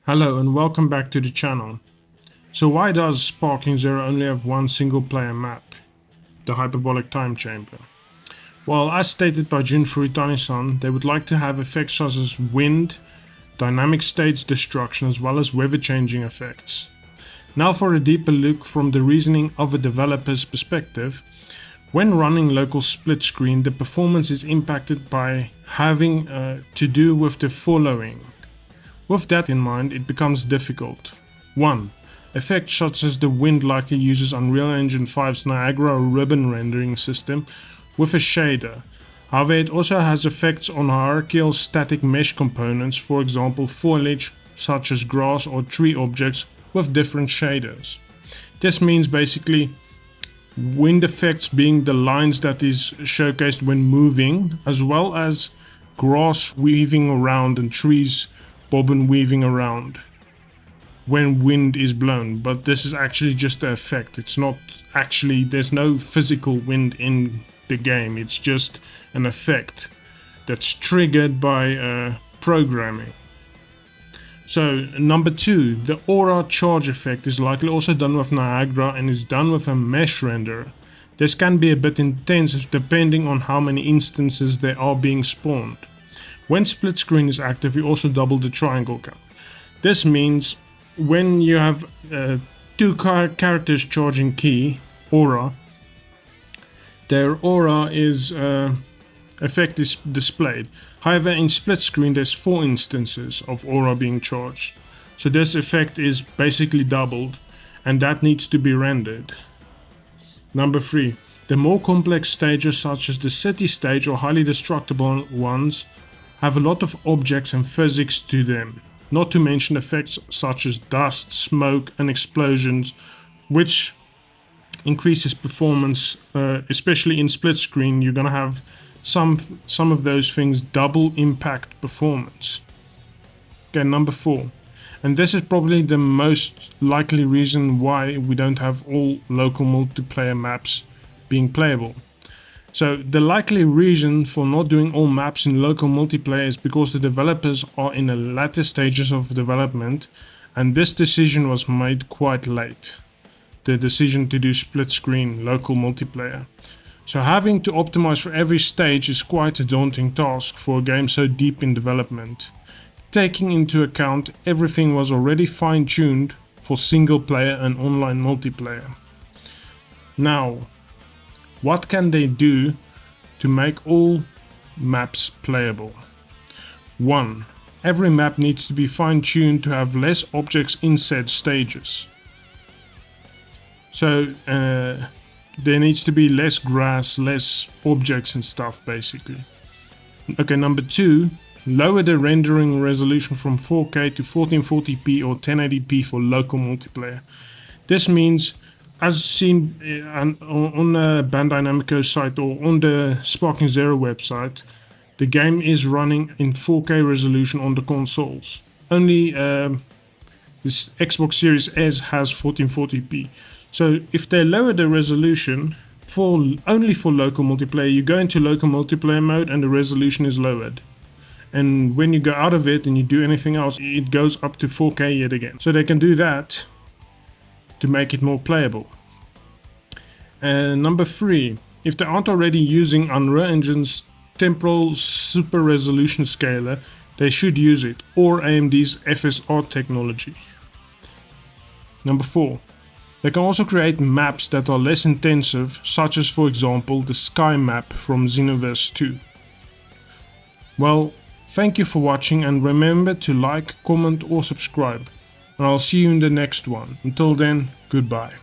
Hello and welcome back to the channel. So why does Sparking Zero only have one single player map, the Hyperbolic Time Chamber? Well, as stated by Jun Furitani-san, they would like to have effects such as wind, dynamic states destruction as well as weather changing effects. Now for a deeper look from the reasoning of a developer's perspective. When running local split screen, the performance is impacted by having to do with the following. With that in mind, it becomes difficult. 1. Effects such as the wind likely uses Unreal Engine 5's Niagara ribbon rendering system with a shader. However, it also has effects on hierarchical static mesh components, for example foliage such as grass or tree objects with different shaders. This means basically wind effects being the lines that is showcased when moving, as well as grass weaving around and trees bobbin weaving around when wind is blown. But this is actually just the effect. It's not actually, there's no physical wind in the game. It's just an effect that's triggered by programming. So number 2, the aura charge effect is likely also done with Niagara and is done with a mesh render. This can be a bit intense depending on how many instances there are being spawned. When split screen is active, you also double the triangle count. This means when you have two characters charging key, aura, their aura is effect is displayed. However, in split screen there's 4 instances of aura being charged. So this effect is basically doubled and that needs to be rendered. Number 3. The more complex stages such as the city stage or highly destructible ones have a lot of objects and physics to them, not to mention effects such as dust, smoke and explosions, which increases performance, especially in split screen. You're gonna have some of those things double impact performance. Okay, number 4, and this is probably the most likely reason why we don't have all local multiplayer maps being playable. So the likely reason for not doing all maps in local multiplayer is because the developers are in the latter stages of development and this decision was made quite late. The decision to do split screen local multiplayer. So having to optimize for every stage is quite a daunting task for a game so deep in development. Taking into account everything was already fine-tuned for single player and online multiplayer. Now, what can they do to make all maps playable? 1. Every map needs to be fine-tuned to have less objects in said stages. So there needs to be less grass, less objects and stuff basically. Okay, number 2. Lower the rendering resolution from 4K to 1440p or 1080p for local multiplayer. This means, as seen on the Bandai Namco site or on the Sparking Zero website, the game is running in 4K resolution on the consoles. Only this Xbox Series S has 1440p. So if they lower the resolution only for local multiplayer, you go into local multiplayer mode and the resolution is lowered. And when you go out of it and you do anything else, it goes up to 4K yet again. So they can do that to make it more playable. And number 3, if they aren't already using Unreal Engine's temporal super resolution scaler, they should use it, or AMD's FSR technology. Number 4, they can also create maps that are less intensive, such as for example the sky map from Xenoverse 2. Well, thank you for watching and remember to like, comment or subscribe. And I'll see you in the next one. Until then, goodbye.